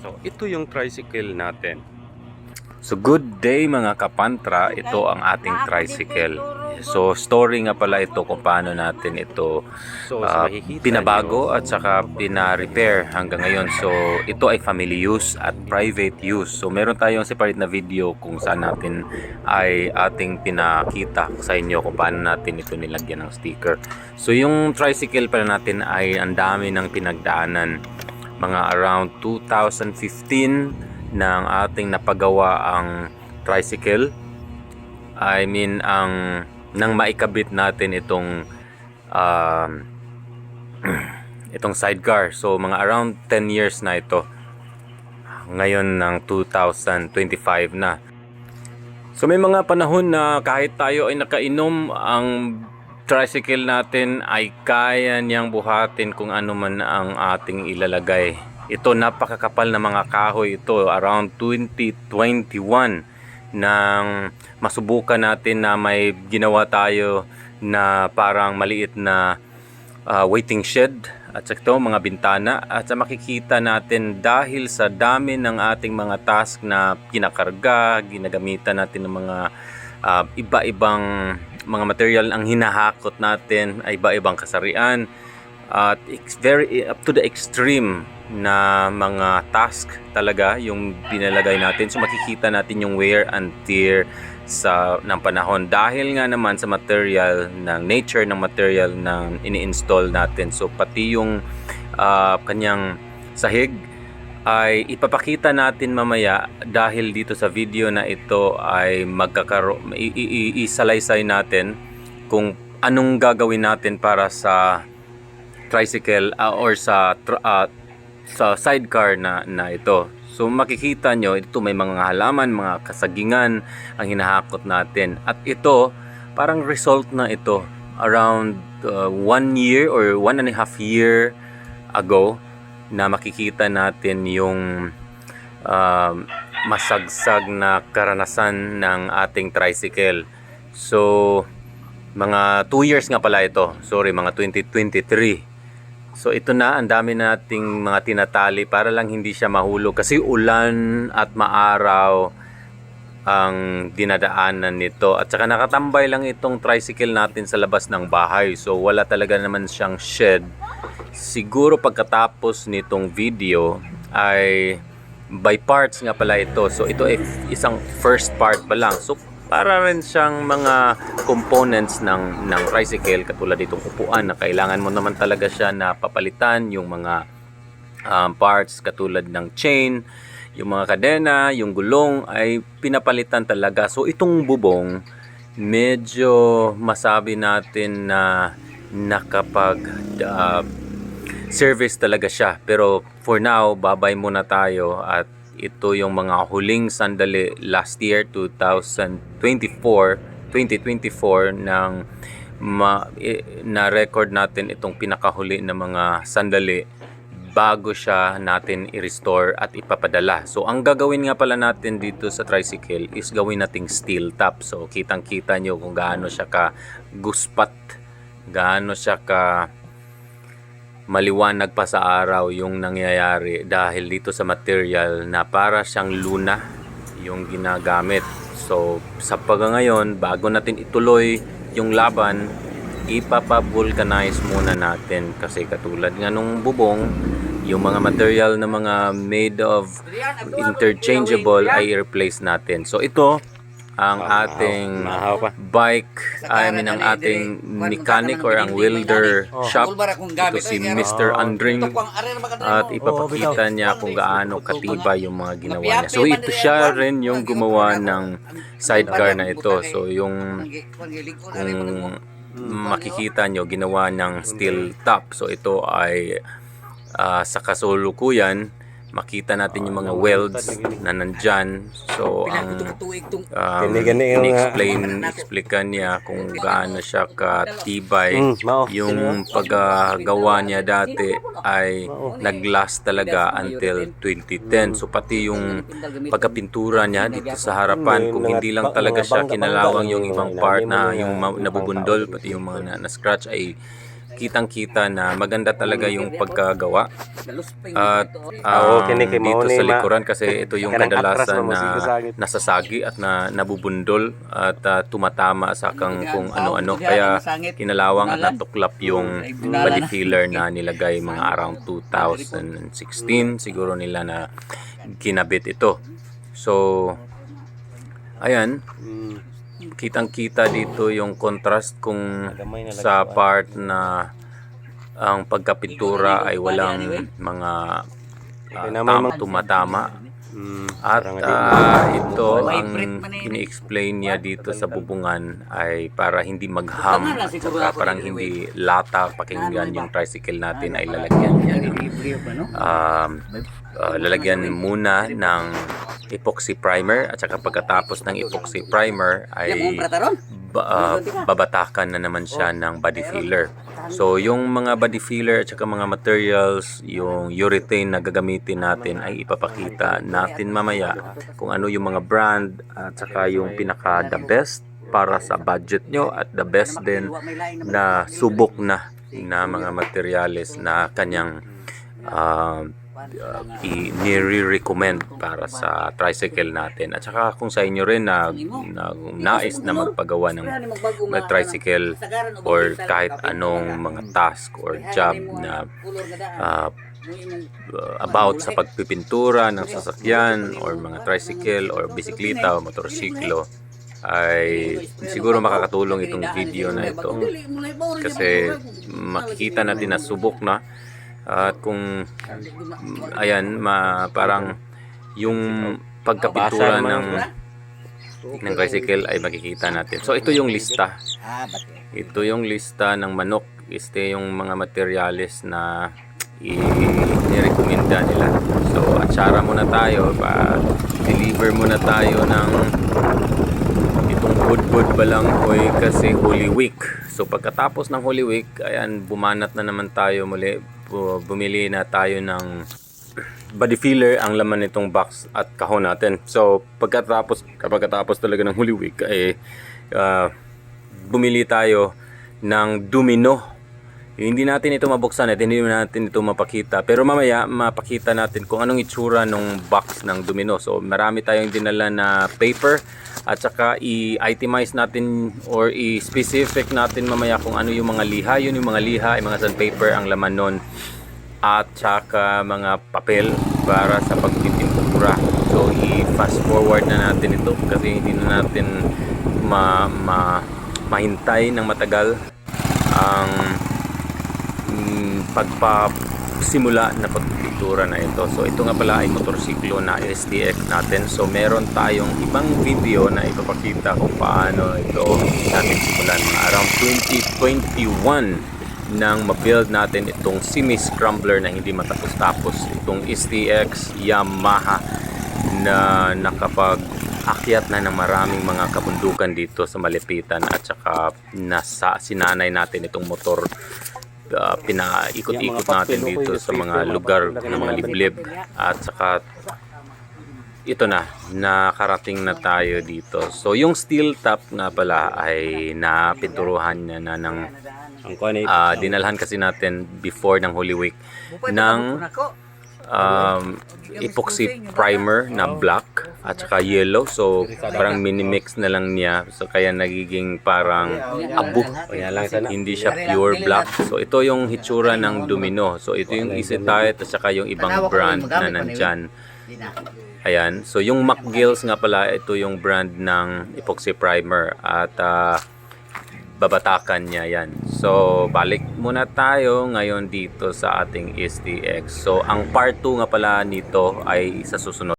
So, ito yung tricycle natin. So, good day mga kapantra. Ito ang ating tricycle. So, story nga pala ito kung paano natin ito pinabago at saka pina-repair hanggang ngayon. So, ito ay family use at private use. So, meron tayong separate na video kung saan natin ay ating pinakita sa inyo kung paano natin ito nilagyan ng sticker. So, yung tricycle pala natin ay ang dami ng pinagdaanan. Mga around 2015 ng ating napagawa ang tricycle. I mean, nang maikabit natin itong itong sidecar. So, mga around 10 years na ito. Ngayon ng 2025 na. So, may mga panahon na kahit tayo ay nakainom, ang tricycle natin ay kaya niyang buhatin kung ano man ang ating ilalagay. Ito, napakakapal na mga kahoy ito, around 2021 nang masubukan natin na may ginawa tayo na parang maliit na waiting shed at saka ito, mga bintana, at sa makikita natin dahil sa dami ng ating mga task na kinakarga, ginagamitan natin ng mga iba-ibang mga material ang hinahakot natin ay iba-ibang kasarian at very up to the extreme na mga task talaga yung binalagay natin. So makikita natin yung wear and tear ng panahon dahil nga naman sa material ng nature ng material ng ini-install natin. So pati yung kanyang sahig ay ipapakita natin mamaya dahil dito sa video na ito ay isalaysay natin kung anong gagawin natin para sa tricycle or sa sidecar na ito. So makikita nyo, ito may mga halaman, mga kasagingan ang hinahakot natin. At ito, parang result na ito around 1 year or 1.5 year ago na makikita natin yung masagsag na karanasan ng ating tricycle. So mga 2 years nga pala ito. Sorry, mga 2023. So ito na, ang dami nating mga tinatali para lang hindi siya mahulog kasi ulan at maaraw ang dinadaanan nito. At saka nakatambay lang itong tricycle natin sa labas ng bahay. So wala talaga naman siyang shed. Siguro pagkatapos nitong video ay by parts nga pala ito. So ito ay isang first part pa lang. So para rin siyang mga components ng tricycle katulad itong upuan na kailangan mo naman talaga siya na papalitan, yung mga parts katulad ng chain, yung mga kadena, yung gulong ay pinapalitan talaga. So itong bubong medyo masabi natin na nakapag service talaga siya, pero for now babay muna tayo at ito yung mga huling sandali last year 2024 nang na-record natin itong pinakahuli na mga sandali bago siya natin i-restore at ipapadala. So ang gagawin nga pala natin dito sa tricycle is gawin nating steel top. So kitang-kita nyo kung gaano siya ka guspat, gaano siya ka maliwanag pa sa araw yung nangyayari dahil dito sa material na para siyang luna yung ginagamit. So sa ngayon, bago natin ituloy yung laban, ipapa-vulcanize muna natin kasi katulad nga nung bubong, yung mga material na mga made of interchangeable ay i-replace natin. So ito ang ating bike, ang ating mechanic or ang welder shop. Ito si Mr. Andring at ipapakita niya kung gaano katibay yung mga ginawa niya. So ito siya rin yung gumawa ng sidecar na ito. So yung kung makikita nyo, ginawa ng steel top. So ito ay sa kasulukuyan makita natin yung mga welds na nandyan. So ang explain niya kung gaano siya katibay. Yung paggawa niya dati ay naglast talaga until 2010. So pati yung pagkapintura niya dito sa harapan, kung hindi lang talaga siya kinalawang yung ibang part na yung nabubundol, pati yung mga na-scratch ay kitang-kita na maganda talaga yung pagkagawa. At dito sa likuran kasi ito yung kadalasan na nasasagi at na nabubundol at tumatama sa kung ano-ano. Kaya kinalawang at natuklap yung body filler na nilagay mga around 2016 siguro nila na kinabit ito. So ayan, kitang-kita dito yung contrast kung sa part na ang pagkapintura ay walang mga tumatama. At ito ang ini-explain niya dito sa bubungan ay para hindi magham at saka parang hindi lata pakinggan yung tricycle natin ay lalagyan muna ng epoxy primer at saka pagkatapos ng epoxy primer ay babatakan na naman siya ng body filler. So yung mga body filler at saka mga materials, yung urethane na gagamitin natin ay ipapakita natin mamaya kung ano yung mga brand at saka yung pinaka the best para sa budget nyo at the best din na subok na mga materials na kanyang i-recommend para sa tricycle natin. At saka kung sa inyo rin na nais na magpagawa ng tricycle or kahit anong mga task or job na about sa pagpipintura ng sasakyan or mga tricycle or bisikleta o motorsiklo, ay siguro makakatulong itong video na ito kasi makikita natin na subok na. At kung ayan, parang yung pagkapintura ng tricycle ay makikita natin. So ito yung lista. Ito yung lista ng manok. Ito yung mga materyales na i-recommenda nila. So atsara muna tayo, deliver muna tayo ng itong Woodwood Balanghoy kasi Holy Week. So pagkatapos ng Holy Week, ayan, bumanat na naman tayo muli. Bumili na tayo ng body filler, ang laman nitong box at kahon natin. So pagkatapos talaga ng Holy Week ay bumili tayo ng Domino. Hindi natin ito mabuksan at hindi natin ito mapakita, pero mamaya mapakita natin kung anong itsura ng box ng Domino. So marami tayong dinala na paper at saka i-itemize natin or i-specific natin mamaya kung ano yung mga liha. Yun yung mga liha, yung mga sandpaper ang laman nun, at saka mga papel para sa pagpipintura. So i-fast forward na natin ito kasi hindi na natin mahintay ng matagal ang pagpasimula na pagpipintura na ito. So ito nga pala ay motorsiklo na STX natin. So meron tayong ibang video na ipapakita kung paano ito natin simulan. Around 2021 nang mabuild natin itong semi-scrambler na hindi matapos-tapos. Itong STX Yamaha na nakapag-akyat na ng maraming mga kabundukan dito sa Malipitan at saka sinanay natin itong motor. Pinaikot-ikot natin dito sa mga lugar ng mga liblib at saka ito na, nakarating na tayo dito. So yung steel top nga pala ay napinturuhan niya na ng dinalhan kasi natin before ng Holy Week ng epoxy primer na black at saka yellow. So parang mini-mix na lang niya, so kaya nagiging parang abo, hindi siya pure black. So ito yung hitsura ng Domino. So ito yung Easy Tight at saka yung ibang brand na nandyan. Ayan, so yung McGill's nga pala, ito yung brand ng epoxy primer at babatakan niya yan. So balik muna tayo ngayon dito sa ating STX. So ang part 2 nga pala nito ay sa susunod.